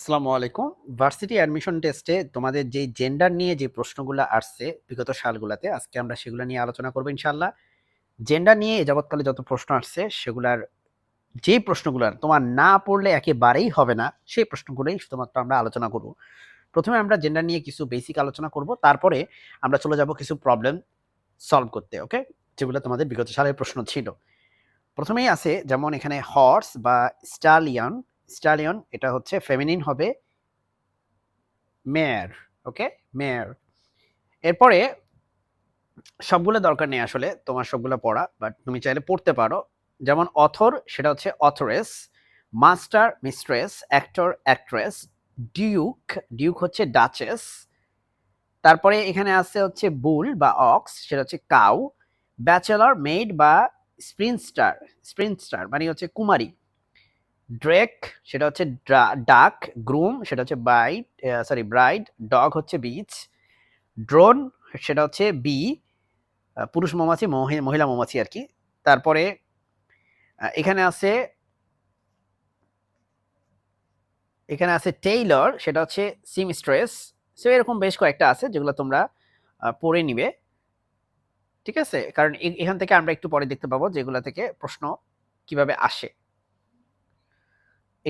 আসসালামু আলাইকুম। Varsity admission টেস্টে তোমাদের যে জেন্ডার নিয়ে যে প্রশ্নগুলো আসছে বিগত সালগুলাতে, আজকে আমরা সেগুলো নিয়ে আলোচনা করবো ইনশাআল্লাহ। জেন্ডার নিয়ে এ যাবৎকালে যত প্রশ্ন আসছে সেগুলার যেই প্রশ্নগুলার তোমার না পড়লে একেবারেই হবে না, সেই প্রশ্নগুলোই শুধুমাত্র আমরা আলোচনা করব। প্রথমে আমরা জেন্ডার নিয়ে কিছু বেসিক আলোচনা করব, তারপরে আমরা চলে যাব কিছু প্রবলেম সলভ করতে, ওকে? যেগুলো তোমাদের বিগত সালের প্রশ্ন ছিল। প্রথমেই আছে যেমন এখানে হর্স বা স্টালিয়ন। স্টালিয়ন এটা হচ্ছে ফেমিনিন হবে মেয়ার, ওকে? মেয়ার। এরপরে সবগুলো দরকার নেই আসলে তোমার সবগুলো পড়া, বাট তুমি চাইলে পড়তে পারো। যেমন অথর সেটা হচ্ছে অথরেস, master mistress, actor actress, Duke Duke হচ্ছে ডাচেস। তারপরে এখানে আছে হচ্ছে বুল বা অক্স, সেটা হচ্ছে কাউ। ব্যাচেলর মেড বা স্প্রিনস্টার, স্প্রিনস্টার মানে হচ্ছে কুমারী। ড্রেক সেটা হচ্ছে ডাক। গ্রুম সেটা হচ্ছে ব্রাইড। ডগ হচ্ছে বিচ। ড্রোন সেটা হচ্ছে বি, পুরুষ মৌমাছি, মহিলা মৌমাছি আর কি। তারপরে এখানে আছে টেইলর, সেটা হচ্ছে সিমস্ট্রেস। সো এরকম বেশ কয়েকটা আছে যেগুলো তোমরা পড়ে নিবে, ঠিক আছে? কারণ এখান থেকে আমরা একটু পরে দেখতে পাবো যেগুলো থেকে প্রশ্ন কিভাবে আসে।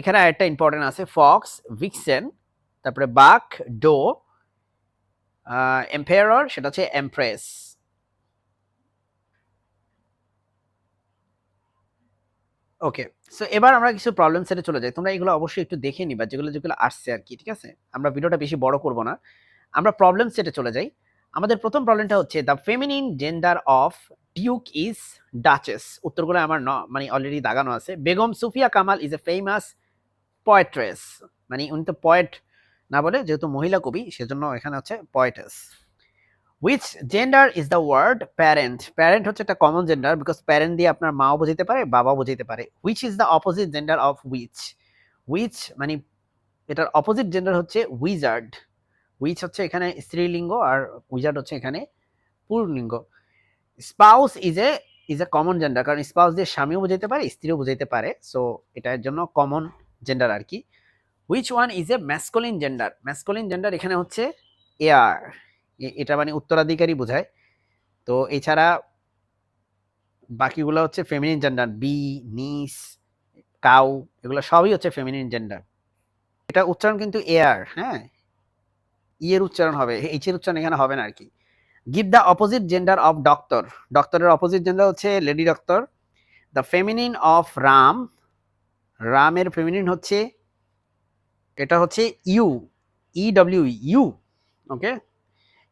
এখানে আরেকটা ইম্পর্টেন্ট আছে ফক্স, ভিক্সেন, তারপরে বাক, ডো, এম্পায়ারর সেটা হচ্ছে এমপ্রেস। ওকে, সো এবার আমরা কিছু প্রবলেম সেটে চলে যাই। তোমরা এগুলো অবশ্যই একটু দেখে নিবা যেগুলো যেগুলো আসছে আর কি, ঠিক আছে? আমরা ভিডিওটা বেশি বড় করব না, আমরা প্রবলেম সেটে চলে যাই। আমাদের প্রথম প্রবলেমটা হচ্ছে the feminine gender of duke is duchess. উত্তরগুলো আমার মানে অলরেডি দাগানো আছে। Begum Sufia Kamal is a famous poetess, মানে উনি তো পয়েট না বলে, যেহেতু মহিলা কবি সেজন্য এখানে হচ্ছে poetess. Which gender is the word parent? Parent হচ্ছে একটা কমন জেন্ডার, বিকজ প্যারেন্ট দিয়ে আপনার মাও বোঝাতে পারে, বাবাও বোঝাতে পারে। Which is the opposite gender of witch? Witch মানে এটার অপোজিট জেন্ডার হচ্ছে উইজার্ড। উইচ হচ্ছে এখানে স্ত্রীলিঙ্গ আর উইজার্ড হচ্ছে এখানে পুরলিঙ্গ। Spouse is a common gender, কারণ স্পাউস দিয়ে স্বামীও বোঝাতে পারে, স্ত্রীও বোঝাতে পারে, সো এটার জন্য কমন জেন্ডার আর কি। Which one is a masculine gender? Masculine gender এখানে হচ্ছে এয়ার, এটা মানে উত্তরাধিকারী বোঝায়। তো এছাড়া বাকিগুলো হচ্ছে ফেমিনিন জেন্ডার, বি, নিস, কাউ, এগুলো সবই হচ্ছে ফেমিনিন জেন্ডার। এটা উচ্চারণ কিন্তু এয়ার, হ্যাঁ, ইয়ের উচ্চারণ হবে, এইচ এর উচ্চারণ এখানে হবে না আর কি। Give the opposite gender of doctor. ডক্টরের অপোজিট জেন্ডার হচ্ছে lady doctor. The feminine of Ram, রামের ফেমিনিন হচ্ছে, এটা হচ্ছে ইউ, ইডব্লিউ, ইউ, ওকে?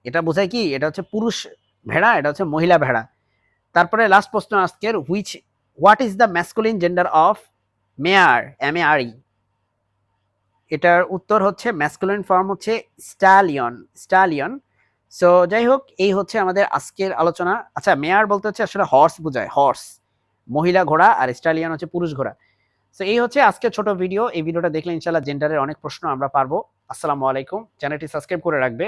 এটা বোঝায় কি, এটা হচ্ছে পুরুষ ভেড়া, এটা হচ্ছে মহিলা ভেড়া। তারপরে লাস্ট প্রশ্ন আজকের, what is the masculine gender of mare, MARE? এটার উত্তর হচ্ছে ম্যাসকুলিন ফর্ম হচ্ছে স্টালিয়ন, স্টালিয়ন। সো যাই হোক, এই হচ্ছে আমাদের আজকের আলোচনা। আচ্ছা, মেয়ার বলতে হচ্ছে আসলে হর্স বোঝায়, হর্স মহিলা ঘোড়া, আর স্টালিয়ন হচ্ছে পুরুষ ঘোড়া। সো এই হচ্ছে আজকের ছোট ভিডিও। এই ভিডিওটা দেখলে ইনশাআল্লাহ জেন্ডারের অনেক প্রশ্ন আমরা পারবো। আসসালামু আলাইকুম। চ্যানেলটি সাবস্ক্রাইব করে রাখবে।